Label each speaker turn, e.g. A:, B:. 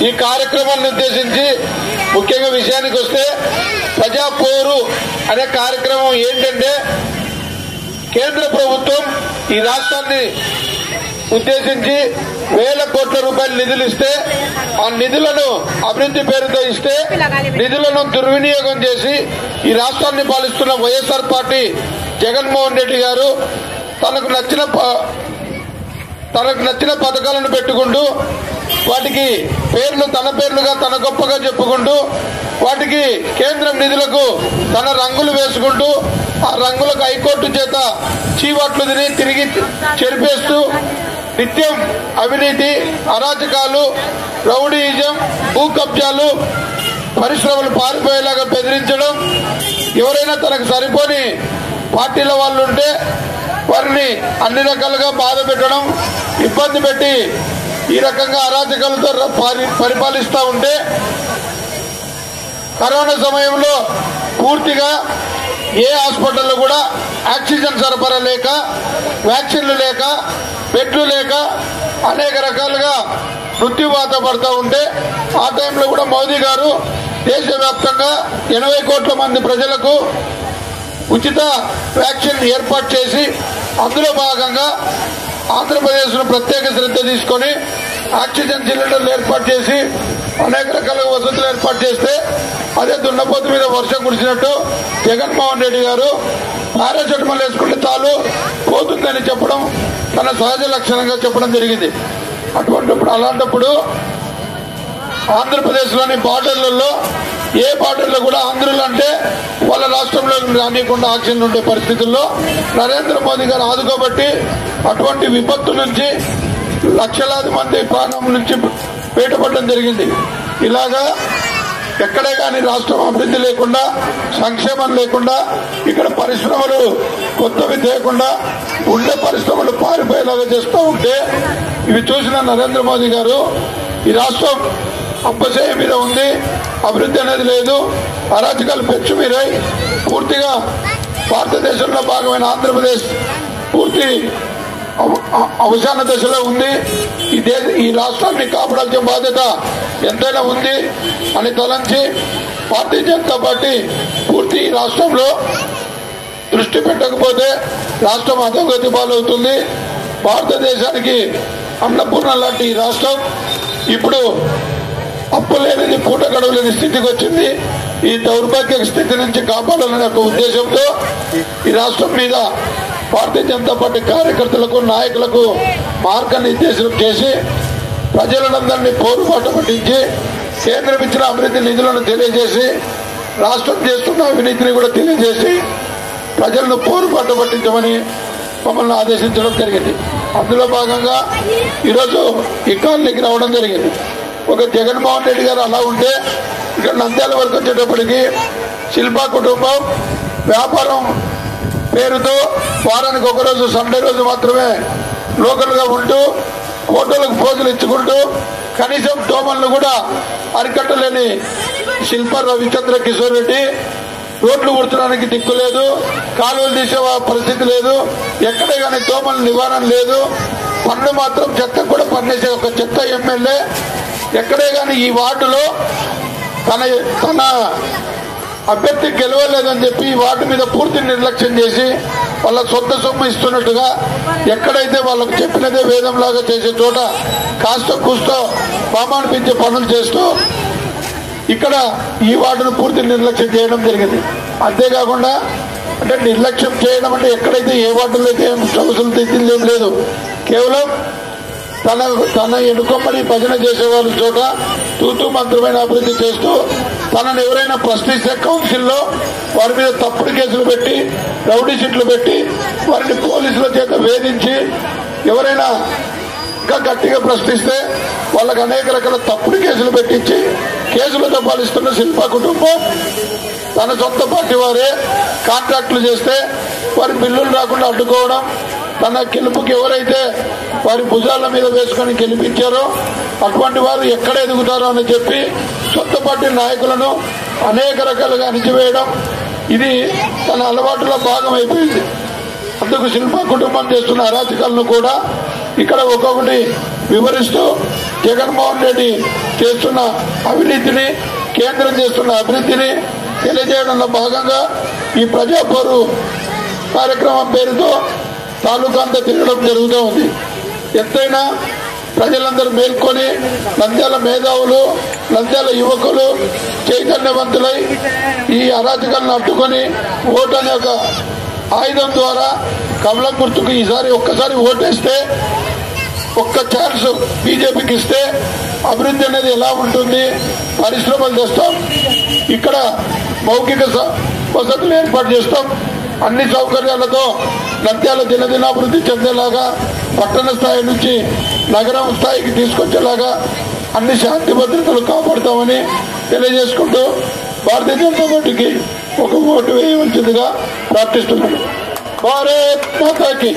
A: ఈ కార్యక్రమాన్ని ఉద్దేశించి ముఖ్యంగా విషయానికి వస్తే ప్రజా పోరు అనే కార్యక్రమం ఏంటంటే కేంద్ర ప్రభుత్వం ఈ రాష్ట్రాన్ని ఉద్దేశించి వేల కోట్ల రూపాయల నిధులు ఇస్తే ఆ నిధులను అభివృద్ధి పేరుతో ఇస్తే నిధులను దుర్వినియోగం చేసి ఈ రాష్ట్రాన్ని పాలిస్తున్న వైఎస్ఆర్ పార్టీ జగన్మోహన్ రెడ్డి గారు తనకు నచ్చిన పథకాలను పెట్టుకుంటూ వాటికి పేర్లు తన పేర్లుగా తన గొప్పగా చెప్పుకుంటూ వాటికి కేంద్రం నిధులకు తన రంగులు వేసుకుంటూ ఆ రంగులకు హైకోర్టు చేత చీవాట్లు తిరిగి చెరిపేస్తూ నిత్యం అవినీతి, అరాచకాలు, రౌడీయిజం, భూ కబ్జాలు, పరిశ్రమలు పారిపోయేలాగా బెదిరించడం, ఎవరైనా తనకు సరిపోని పార్టీల వాళ్ళు ఉంటే వారిని అన్ని రకాలుగా బాధ పెట్టడం, ఇబ్బంది పెట్టి ఈ రకంగా అరాచకాలతో పరిపాలిస్తూ ఉంటే కరోనా సమయంలో పూర్తిగా ఏ హాస్పిటల్లో కూడా ఆక్సిజన్ సరఫరా లేక, వ్యాక్సిన్లు లేక, బెడ్లు లేక అనేక రకాలుగా మృత్యువాత పడుతూ ఉంటే ఆ టైంలో కూడా మోదీ గారు దేశవ్యాప్తంగా 80 కోట్ల మంది ప్రజలకు ఉచిత వ్యాక్సిన్ ఏర్పాటు చేసి అందులో భాగంగా ఆంధ్రప్రదేశ్ ను ప్రత్యేక శ్రద్ధ తీసుకుని ఆక్సిజన్ సిలిండర్లు ఏర్పాటు చేసి అనేక రకాల వసతులు ఏర్పాటు చేస్తే అదే దున్నపోతు మీద వర్షం కురిసినట్టు జగన్మోహన్ రెడ్డి గారు పారాసెటమాల్ వేసుకుంటే చాలు పోతుందని చెప్పడం తన సహజ లక్షణంగా చెప్పడం జరిగింది. అలాంటప్పుడు ఆంధ్రప్రదేశ్ లోని బార్డర్లలో ఏ బార్డర్లో కూడా ఆంధ్రులు అంటే వాళ్ళ రాష్ట్రంలో రానియకుండా ఆక్సిజన్ ఉండే పరిస్థితుల్లో నరేంద్ర మోదీ గారు ఆదుకోబట్టి అటువంటి విపత్తు నుంచి లక్షలాది మంది ప్రాణం నుంచి బయటపడడం జరిగింది. ఇలాగా ఎక్కడే కానీ రాష్ట్రం అభివృద్ధి లేకుండా, సంక్షేమం లేకుండా, ఇక్కడ పరిశ్రమలు కొత్తవి చేయకుండా ఉండే పరిశ్రమలు పారిపోయేలాగా చేస్తూ ఉంటే ఇవి చూసిన నరేంద్ర మోదీ గారు ఈ రాష్ట్రం అప్పచేయ మీద ఉంది, అభివృద్ధి అనేది లేదు, అరాచకాలు పెచ్చు మీరై పూర్తిగా భారతదేశంలో భాగమైన ఆంధ్రప్రదేశ్ పూర్తి అవసాన దశలో ఉంది, ఈ రాష్ట్రాన్ని కాపాడాల్సిన బాధ్యత ఎంతైనా ఉంది అని తలంచి భారతీయ జనతా పార్టీ పూర్తి ఈ రాష్ట్రంలో దృష్టి పెట్టకపోతే రాష్ట్రం అధోగతి పాలవుతుంది. భారతదేశానికి అన్నపూర్ణ లాంటి ఈ రాష్ట్రం ఇప్పుడు అప్పు లేనిది పూట గడవలేని స్థితికి వచ్చింది. ఈ దౌర్భాగ్య స్థితి నుంచి కాపాడాలనే ఒక ఉద్దేశంతో ఈ రాష్ట్రం మీద భారతీయ జనతా పార్టీ కార్యకర్తలకు, నాయకులకు మార్గనిర్దేశం చేసి ప్రజలందరినీ పోరుబాట పట్టించి కేంద్రం ఇచ్చిన అభివృద్ధి నిధులను తెలియజేసి రాష్ట్రం చేస్తున్న అవినీతిని కూడా తెలియజేసి ప్రజలను పోరుబాట పట్టించమని మమ్మల్ని ఆదేశించడం జరిగింది. అందులో భాగంగా ఈరోజు ఈ కాలనీకి రావడం జరిగింది. ఒక జగన్మోహన్ రెడ్డి గారు అలా ఉంటే ఇక్కడ నంద్యాల వరకు వచ్చేటప్పటికి శిల్పా కుటుంబం వ్యాపారం పేరుతో వారానికి ఒకరోజు సండే రోజు మాత్రమే లోకల్ గా ఉంటూ ఫోటోలకు పోజులు ఇచ్చుకుంటూ కనీసం దోమలను కూడా అరికట్టలేని శిల్ప రవిచంద్ర కిషోర్ రెడ్డి రోడ్లు కుడుచడానికి దిక్కు లేదు, కాలువలు తీసే పరిస్థితి లేదు, ఎక్కడే కానీ దోమల నివారణ లేదు, పన్ను మాత్రం చెత్త కూడా పన్నేసే ఒక చెత్త ఎమ్మెల్యే ఎక్కడే కానీ ఈ వార్డులో తన అభ్యర్థి గెలవలేదని చెప్పి ఈ వార్డు మీద పూర్తి నిర్లక్ష్యం చేసి వాళ్ళ సొంత సొమ్ము ఇస్తున్నట్టుగా ఎక్కడైతే వాళ్ళకు చెప్పినదే వేదంలాగా చేసే చోట కాస్త కూస్తో పామానిపించే పనులు చేస్తూ ఇక్కడ ఈ వార్డును పూర్తి నిర్లక్ష్యం చేయడం జరిగింది. అంతేకాకుండా అంటే నిర్లక్ష్యం చేయడం అంటే ఎక్కడైతే ఏ వార్డులో అయితే సమస్యలు తెచ్చింది ఏం లేదు, కేవలం తన ఎన్నుకొమ్మడి భజన చేసేవాళ్ళ చోట తూతూ మంత్రమైన అభివృద్ధి చేస్తూ తనను ఎవరైనా ప్రశ్నిస్తే కౌన్సిల్లో వారి మీద తప్పుడు కేసులు పెట్టి, రౌడీ షీట్లు పెట్టి వారిని పోలీసుల చేత వేధించి ఎవరైనా ఇంకా గట్టిగా ప్రశ్నిస్తే వాళ్ళకు అనేక రకాల తప్పుడు కేసులు పెట్టించి కేసులతో పాలిస్తున్న శిల్పా కుటుంబం తన సొంత పార్టీ వారే కాంట్రాక్టులు చేస్తే వారి బిల్లులు రాకుండా అడ్డుకోవడం, తన గెలుపుకి ఎవరైతే వారి భుజాల మీద వేసుకుని గెలిపించారో అటువంటి వారు ఎక్కడ ఎదుగుతారో అని చెప్పి సొంత పార్టీ నాయకులను అనేక రకాలుగా అణిచివేయడం ఇది తన అలవాటులో భాగం అయిపోయింది. అందుకు శిల్పా కుటుంబం చేస్తున్న అరాచకాలను కూడా ఇక్కడ ఒక్కొక్కటి వివరిస్తూ జగన్మోహన్ రెడ్డి చేస్తున్న అవినీతిని, కేంద్రం చేస్తున్న అభివృద్ధిని తెలియజేయడంలో భాగంగా ఈ ప్రజాపోరు కార్యక్రమం పేరుతో తాలూకా అంతా తిరగడం జరుగుతూ ఉంది. ఎంతైనా ప్రజలందరూ మేల్కొని నంద్యాల మేధావులు, నంద్యాల యువకులు చైతన్యవంతులై ఈ అరాచకాలను అడ్డుకొని ఓటు అనే ఒక ఆయుధం ద్వారా కమలం గుర్తుకు ఈసారి ఒక్కసారి ఓటేస్తే, ఒక్క ఛాన్స్ బీజేపీకి ఇస్తే అభివృద్ధి అనేది ఎలా ఉంటుంది, పరిశ్రమలు తెస్తాం, ఇక్కడ మౌలిక వసతులు ఏర్పాటు చేస్తాం, అన్ని సౌకర్యాలతో నంద్యాల దినదినాభివృద్ధి చెందేలాగా, పట్టణ స్థాయి నుంచి నగరం స్థాయికి తీసుకొచ్చేలాగా అన్ని శాంతి భద్రతలు కాపాడుతామని తెలియజేసుకుంటూ భారతీయ జనతా పార్టీకి ఒక ఓటు వేయవలసిందిగా ప్రార్థిస్తున్నాను. భారత్ మాతాకి.